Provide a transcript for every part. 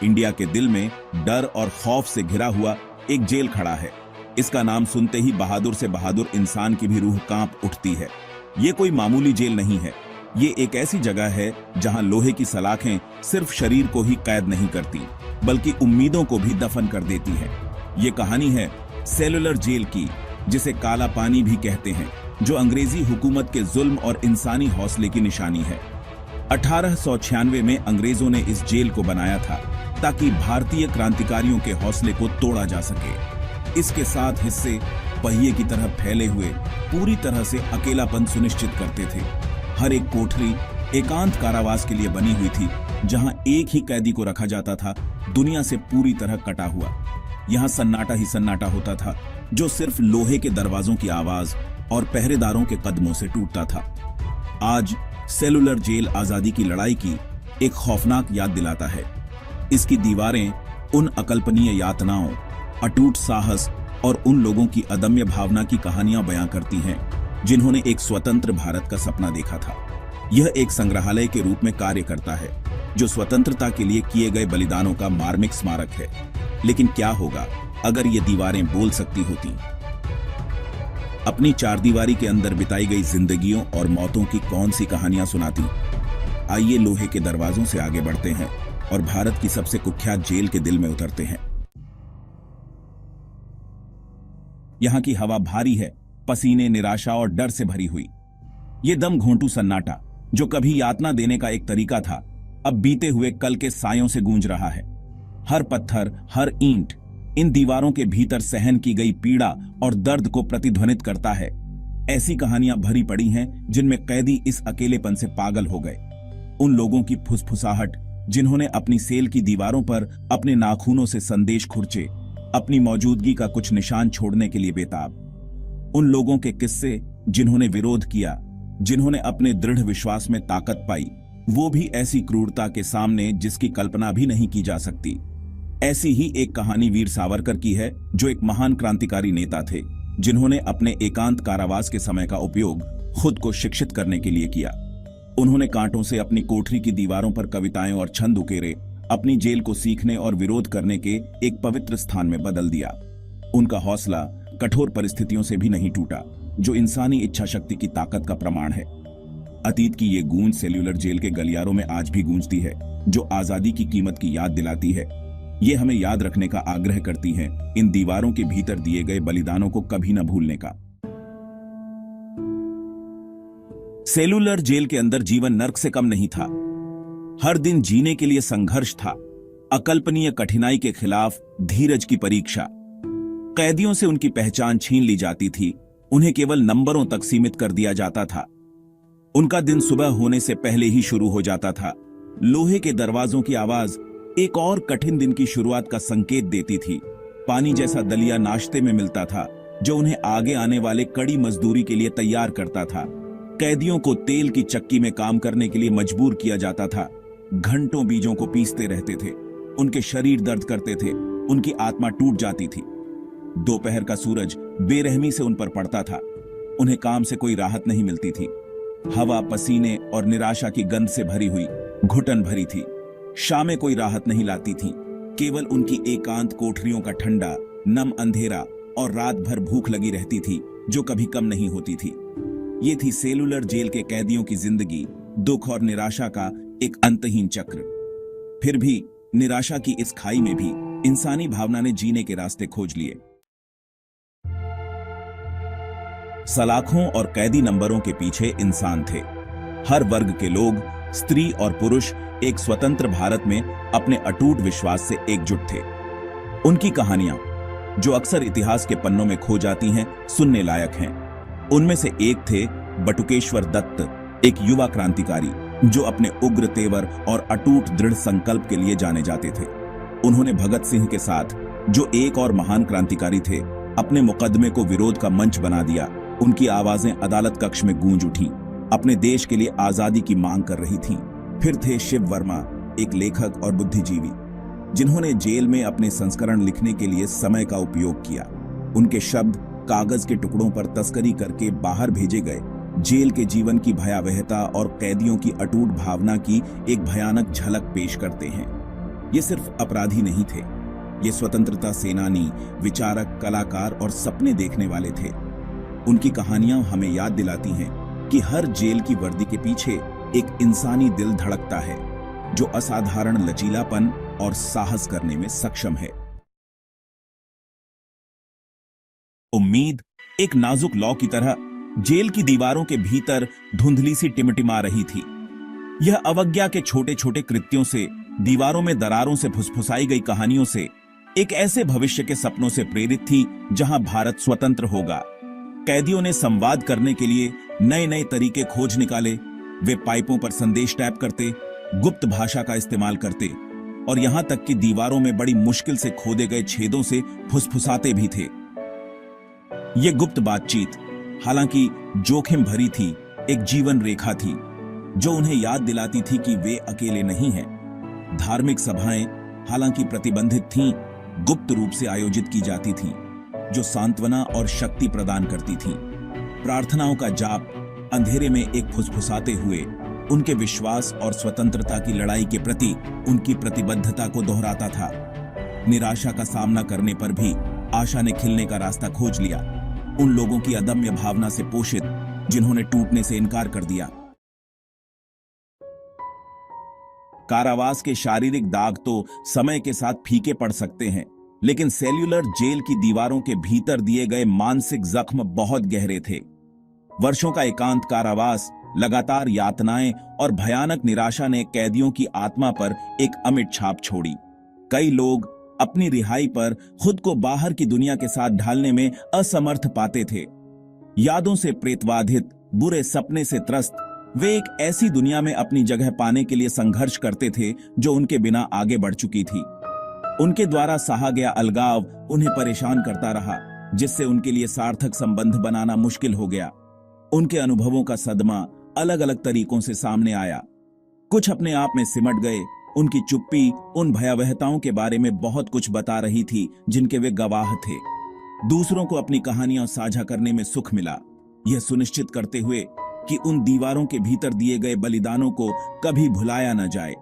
India के दिल में डर और खौफ से घिरा हुआ एक जेल खड़ा है। इसका नाम सुनते ही बहादुर से बहादुर इंसान की भी रूह कांप उठती है। ये कोई मामूली जेल नहीं है, ये एक ऐसी जगह है जहां लोहे की सलाखें सिर्फ शरीर को ही कैद नहीं करती, बल्कि उम्मीदों को भी दफन कर देती है। ये कहानी है सेलुलर जेल की, जिसे काला पानी भी कहते हैं, जो अंग्रेजी हुकूमत के जुल्म और इंसानी हौसले की निशानी है। 1896 में अंग्रेजों ने इस जेल को बनाया था ताकि भारतीय क्रांतिकारियों के हौसले को तोड़ा जा सके। इसके 7 हिस्से पहिए की तरह फैले हुए पूरी तरह से अकेलापन सुनिश्चित करते थे। हर एक कोठरी एकांत कारावास के लिए बनी हुई थी, जहां एक ही कैदी को रखा जाता था, दुनिया से पूरी तरह कटा हुआ। यहां सन्नाटा ही सन्नाटा होता था, जो सिर्फ लोहे के दरवाजों की आवाज और पहरेदारों के कदमों से टूटता था। आज सेलुलर जेल आजादी की लड़ाई की एक खौफनाक याद दिलाता है। इसकी दीवारें उन अकल्पनीय यातनाओं, अटूट साहस और उन लोगों की अदम्य भावना की कहानियां बयां करती हैं, जिन्होंने एक स्वतंत्र भारत का सपना देखा था। यह एक संग्रहालय के रूप में कार्य करता है, जो स्वतंत्रता के लिए किए गए बलिदानों का मार्मिक स्मारक है। लेकिन क्या होगा अगर ये दीवारें बोल सकती होती? अपनी चारदीवारी के अंदर बिताई गई जिंदगियों और मौतों की कौन सी कहानियां सुनाती? आइए लोहे के दरवाजों से आगे बढ़ते हैं और भारत की सबसे कुख्यात जेल के दिल में उतरते हैं। यहां की हवा भारी है, पसीने, निराशा और डर से भरी हुई। ये दम घोंटू सन्नाटा, जो कभी यातना देने का एक तरीका था, अब बीते हुए कल के सायों से गूंज रहा है। हर पत्थर, हर ईंट इन दीवारों के भीतर सहन की गई पीड़ा और दर्द को प्रतिध्वनित करता है। ऐसी कहानियां भरी पड़ी हैं जिनमें कैदी इस अकेलेपन से पागल हो गए। उन लोगों की फुसफुसाहट जिन्होंने अपनी सेल की दीवारों पर अपने नाखूनों से संदेश खुरचे, अपनी मौजूदगी का कुछ निशान छोड़ने के लिए बेताब। उन लोगों के किस्से जिन्होंने विरोध किया, जिन्होंने अपने दृढ़ विश्वास में ताकत पाई, वो भी ऐसी क्रूरता के सामने जिसकी कल्पना भी नहीं की जा सकती। ऐसी ही एक कहानी वीर सावरकर की है, जो एक महान क्रांतिकारी नेता थे, जिन्होंने अपने एकांत कारावास के समय का उपयोग खुद को शिक्षित करने के लिए किया। उन्होंने कांटों से अपनी कोठरी की दीवारों पर कविताएं और छंद उकेरे, अपनी जेल को सीखने और विरोध करने के एक पवित्र स्थान में बदल दिया। उनका हौसला कठोर परिस्थितियों से भी नहीं टूटा, जो इंसानी इच्छा शक्ति की ताकत का प्रमाण है। अतीत की ये गूंज सेल्यूलर जेल के गलियारों में आज भी गूंजती है, जो आजादी की कीमत की याद दिलाती है। ये हमें याद रखने का आग्रह करती हैं, इन दीवारों के भीतर दिए गए बलिदानों को कभी न भूलने का। सेलुलर जेल के अंदर जीवन नर्क से कम नहीं था। हर दिन जीने के लिए संघर्ष था, अकल्पनीय कठिनाई के खिलाफ धीरज की परीक्षा। कैदियों से उनकी पहचान छीन ली जाती थी, उन्हें केवल नंबरों तक सीमित कर दिया जाता था। उनका दिन सुबह होने से पहले ही शुरू हो जाता था। लोहे के दरवाजों की आवाज एक और कठिन दिन की शुरुआत का संकेत देती थी। पानी जैसा दलिया नाश्ते में मिलता था, जो उन्हें आगे आने वाले कड़ी मजदूरी के लिए तैयार करता था। कैदियों को तेल की चक्की में काम करने के लिए मजबूर किया जाता था। घंटों बीजों को पीसते रहते थे, उनके शरीर दर्द करते थे, उनकी आत्मा टूट जाती थी। दोपहर का सूरज बेरहमी से उन पर पड़ता था, उन्हें काम से कोई राहत नहीं मिलती थी। हवा पसीने और निराशा की गंध से भरी हुई, घुटन भरी थी। शामें कोई राहत नहीं लाती थीं, केवल उनकी एकांत कोठरियों का ठंडा, नम अंधेरा और रात भर भूख लगी रहती थी, जो कभी कम नहीं होती थी। ये थी सेलुलर जेल के कैदियों की जिंदगी, दुख और निराशा का एक अंतहीन चक्र। फिर भी निराशा की इस खाई में भी इंसानी भावना ने जीने के रास्ते खोज लिए। सलाखों और कैदी नंबरों के पीछे इंसान थे। हर वर्ग के लोग, स्त्री और पुरुष एक स्वतंत्र भारत में अपने अटूट विश्वास से एकजुट थे। उनकी कहानियां, जो अक्सर इतिहास के पन्नों में खो जाती हैं, सुनने लायक हैं। उनमें से एक थे बटुकेश्वर दत्त, एक युवा क्रांतिकारी जो अपने उग्र तेवर और अटूट दृढ़ संकल्प के लिए जाने जाते थे। उन्होंने भगत सिंह के साथ, जो एक और महान क्रांतिकारी थे, अपने मुकदमे को विरोध का मंच बना दिया। उनकी आवाजें अदालत कक्ष में गूंज उठी, अपने देश के लिए आजादी की मांग कर रही थीं। फिर थे शिव वर्मा, एक लेखक और बुद्धिजीवी, जिन्होंने जेल में अपने संस्करण लिखने के लिए समय का उपयोग किया। उनके शब्द कागज के टुकड़ों पर तस्करी करके बाहर भेजे गए, जेल के जीवन की भयावहता और कैदियों की अटूट भावना की एक भयानक झलक पेश करते हैं। ये सिर्फ अपराधी नहीं थे, ये स्वतंत्रता सेनानी, विचारक, कलाकार और सपने देखने वाले थे। उनकी कहानियां हमें याद दिलाती हैं कि हर जेल की वर्दी के पीछे एक इंसानी दिल धड़कता है, जो असाधारण लचीलापन और साहस करने में सक्षम है। उम्मीद एक नाजुक लौ की तरह जेल की दीवारों के भीतर धुंधली सी टिमटिमा रही थी। यह अवज्ञा के छोटे छोटे कृत्यों से, दीवारों में दरारों से फुसफुसाई गई कहानियों से, एक ऐसे भविष्य के सपनों से प्रेरित थी जहां भारत स्वतंत्र होगा। कैदियों ने संवाद करने के लिए नए नए तरीके खोज निकाले। वे पाइपों पर संदेश टैप करते, गुप्त भाषा का इस्तेमाल करते और यहां तक कि दीवारों में बड़ी मुश्किल से खोदे गए छेदों से फुसफुसाते भी थे। ये गुप्त बातचीत, हालांकि जोखिम भरी थी, एक जीवन रेखा थी जो उन्हें याद दिलाती थी कि वे अकेले नहीं हैं। धार्मिक सभाएं, हालांकि प्रतिबंधित थीं, गुप्त रूप से आयोजित की जाती थीं, जो सांत्वना और शक्ति प्रदान करती थीं। प्रार्थनाओं का जाप अंधेरे में एक फुसफुसाते हुए उनके विश्वास और स्वतंत्रता की लड़ाई के प्रति उनकी प्रतिबद्धता को दोहराता था। निराशा का सामना करने पर भी आशा ने खिलने का रास्ता खोज लिया, उन लोगों की अदम्य भावना से पोषित जिन्होंने टूटने से इनकार कर दिया। कारावास के शारीरिक दाग तो समय के साथ फीके पड़ सकते हैं, लेकिन सेल्यूलर जेल की दीवारों के भीतर दिए गए मानसिक जख्म बहुत गहरे थे। वर्षों का एकांत कारावास, लगातार यातनाएं और भयानक निराशा ने कैदियों की आत्मा पर एक अमिट छाप छोड़ी। कई लोग अपनी रिहाई पर खुद को बाहर की दुनिया के साथ ढालने में असमर्थ पाते थे। यादों से प्रेतवाधित, बुरे सपने से त्रस्त, वे एक ऐसी दुनिया में अपनी जगह पाने के लिए संघर्ष करते थे जो उनके बिना आगे बढ़ चुकी थी। उनके द्वारा सहा गया अलगाव उन्हें परेशान करता रहा, जिससे उनके लिए सार्थक संबंध बनाना मुश्किल हो गया। उनके अनुभवों का सदमा अलग अलग तरीकों से सामने आया। कुछ अपने आप में सिमट गए। उनकी चुप्पी उन भयावहताओं के बारे में बहुत कुछ बता रही थी जिनके वे गवाह थे। दूसरों को अपनी कहानियां साझा करने में सुख मिला, यह सुनिश्चित करते हुए कि उन दीवारों के भीतर दिए गए बलिदानों को कभी भुलाया न जाए।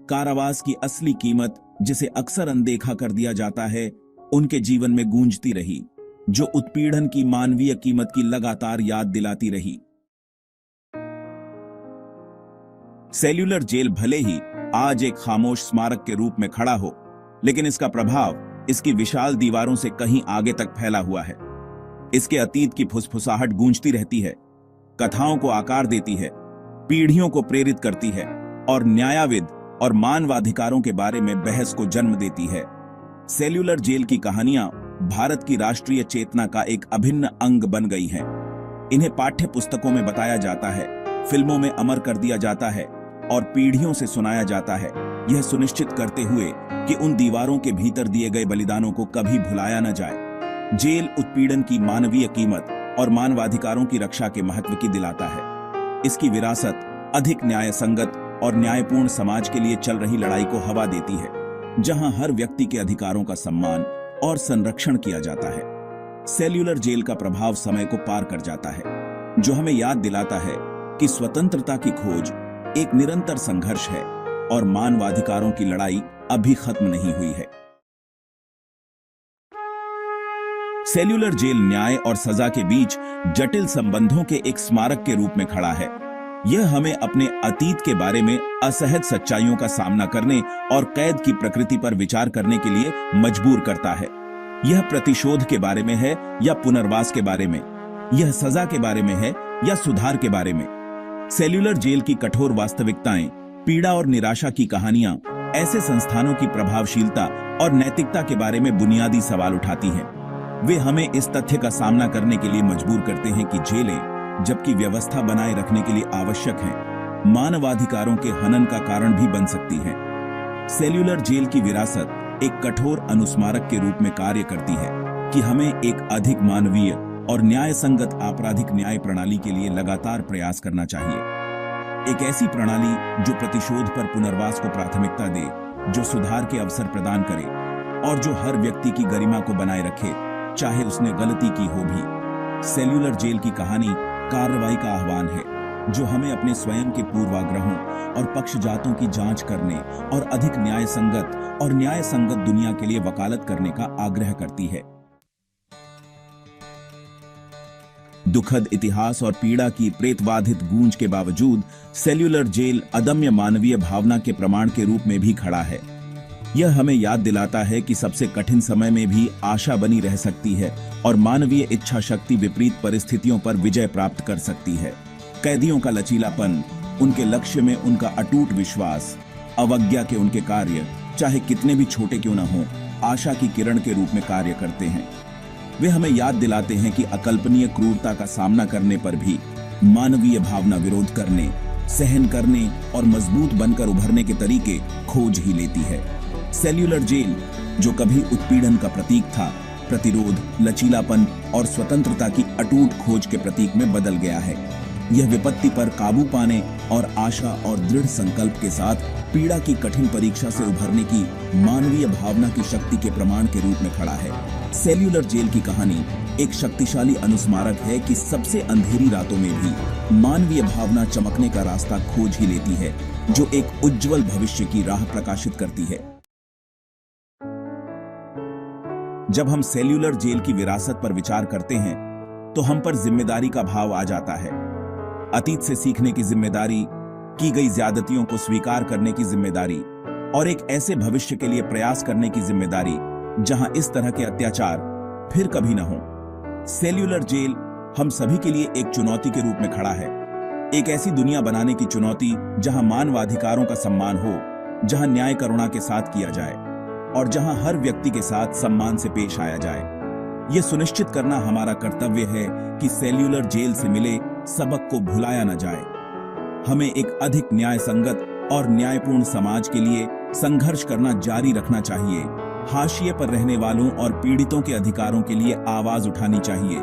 कारावास की असली कीमत, जिसे अक्सर अनदेखा कर दिया जाता है, उनके जीवन में गूंजती रही, जो उत्पीड़न की मानवीय कीमत की लगातार याद दिलाती रही। सेल्यूलर जेल भले ही आज एक खामोश स्मारक के रूप में खड़ा हो, लेकिन इसका प्रभाव इसकी विशाल दीवारों से कहीं आगे तक फैला हुआ है। इसके अतीत की फुसफुसाहट गूंजती रहती है, कथाओं को आकार देती है, पीढ़ियों को प्रेरित करती है और न्यायविद और मानवाधिकारों के बारे में बहस को जन्म देती है। सेल्यूलर जेल की कहानियां भारत की राष्ट्रीय चेतना का एक अभिन्न अंग बन गई हैं। इन्हें पाठ्य पुस्तकों में बताया जाता है, फिल्मों में अमर कर दिया जाता है और पीढ़ियों से सुनाया जाता है, यह सुनिश्चित करते हुए कि उन दीवारों के भीतर दिए गए बलिदानों को कभी भुलाया न जाए। जेल उत्पीड़न की मानवीय कीमत और मानवाधिकारों की रक्षा के महत्व की दिलाता है। इसकी विरासत अधिक न्याय संगत और न्यायपूर्ण समाज के लिए चल रही लड़ाई को हवा देती है, जहां हर व्यक्ति के अधिकारों का सम्मान और संरक्षण किया जाता है। सेल्यूलर जेल का प्रभाव समय को पार कर जाता है, जो हमें याद दिलाता है कि स्वतंत्रता की खोज एक निरंतर संघर्ष है और मानवाधिकारों की लड़ाई अभी खत्म नहीं हुई है। सेल्यूलर जेल न्याय और सजा के बीच जटिल संबंधों के एक स्मारक के रूप में खड़ा है। यह हमें अपने अतीत के बारे में असहज सच्चाइयों का सामना करने और कैद की प्रकृति पर विचार करने के लिए मजबूर करता है। यह प्रतिशोध के बारे में है या पुनर्वास के बारे में, यह सजा के बारे में है या सुधार के बारे में। सेल्यूलर जेल की कठोर वास्तविकताएं, पीड़ा और निराशा की कहानियां ऐसे संस्थानों की प्रभावशीलता और नैतिकता के बारे में बुनियादी सवाल उठाती हैं। वे हमें इस तथ्य का सामना करने के लिए मजबूर करते हैं कि जेलें, जबकि व्यवस्था बनाए रखने के लिए आवश्यक हैं, मानवाधिकारों के हनन का कारण भी बन सकती हैं। सेल्यूलर जेल की विरासत एक कठोर अनुस्मारक के रूप में कार्य करती है कि हमें एक अधिक मानवीय और न्याय संगत आपराधिक न्याय प्रणाली के लिए लगातार प्रयास करना चाहिए। एक ऐसी प्रणाली जो प्रतिशोध पर पुनर्वास को प्राथमिकता दे, जो सुधार के अवसर प्रदान करे और जो हर व्यक्ति की गरिमा को बनाए रखे, चाहे उसने गलती की हो भी। सेल्यूलर जेल की कहानी कार्रवाई का आह्वान है, जो हमें अपने स्वयं के पूर्वाग्रहों और पक्षजातों की जांच करने और अधिक न्याय संगत दुनिया के लिए वकालत करने का आग्रह करती है। दुखद इतिहास और पीड़ा की प्रेतवाधित गूंज के बावजूद सेल्यूलर जेल अदम्य मानवीय भावना के प्रमाण के रूप में भी खड़ा है। यह हमें याद दिलाता है कि सबसे कठिन समय में भी आशा बनी रह सकती है और मानवीय इच्छा शक्ति विपरीत परिस्थितियों पर विजय प्राप्त कर सकती है। कैदियों का लचीलापन, उनके लक्ष्य में उनका अटूट विश्वास, अवज्ञा के उनके कार्य चाहे कितने भी छोटे क्यों न हों, आशा की किरण के रूप में कार्य करते हैं। वे हमें याद दिलाते हैं कि अकल्पनीय क्रूरता का सामना करने पर भी मानवीय भावना विरोध करने, सहन करने और मजबूत बनकर उभरने के तरीके खोज ही लेती है। सेल्यूलर जेल, जो कभी उत्पीड़न का प्रतीक था, प्रतिरोध, लचीलापन और स्वतंत्रता की अटूट खोज के प्रतीक में बदल गया है। यह विपत्ति पर काबू पाने और आशा और दृढ़ संकल्प के साथ पीड़ा की कठिन परीक्षा से उभरने की मानवीय भावना की शक्ति के प्रमाण के रूप में खड़ा है। सेल्यूलर जेल की कहानी एक शक्तिशाली अनुस्मारक है कि सबसे अंधेरी रातों में भी मानवीय भावना चमकने का रास्ता खोज ही लेती है, जो एक उज्जवल भविष्य की राह प्रकाशित करती है। जब हम सेल्यूलर जेल की विरासत पर विचार करते हैं तो हम पर जिम्मेदारी का भाव आ जाता है। अतीत से सीखने की जिम्मेदारी, की गई ज्यादतियों को स्वीकार करने की जिम्मेदारी और एक ऐसे भविष्य के लिए प्रयास करने की जिम्मेदारी जहां इस तरह के अत्याचार फिर कभी न हो। सेल्यूलर जेल हम सभी के लिए एक चुनौती के रूप में खड़ा है। एक ऐसी दुनिया बनाने की चुनौती जहां मानवाधिकारों का सम्मान हो, जहां न्याय करुणा के साथ किया जाए और जहां हर व्यक्ति के साथ सम्मान से पेश आया जाए। यह सुनिश्चित करना हमारा कर्तव्य है कि सेल्यूलर जेल से मिले सबक को भुलाया न जाए। हमें एक अधिक न्याय संगत और न्यायपूर्ण समाज के लिए संघर्ष करना जारी रखना चाहिए। हाशिए पर रहने वालों और पीड़ितों के अधिकारों के लिए आवाज उठानी चाहिए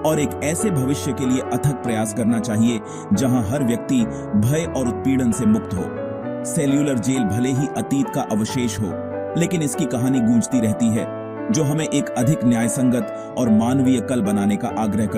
और एक ऐसे भविष्य के लिए अथक प्रयास करना चाहिए जहां हर व्यक्ति भय और उत्पीड़न से मुक्त हो। सेल्यूलर जेल भले ही अतीत का अवशेष हो, लेकिन इसकी कहानी गूंजती रहती है, जो हमें एक अधिक न्याय संगत और मानवीय कल बनाने का आग्रह करती है।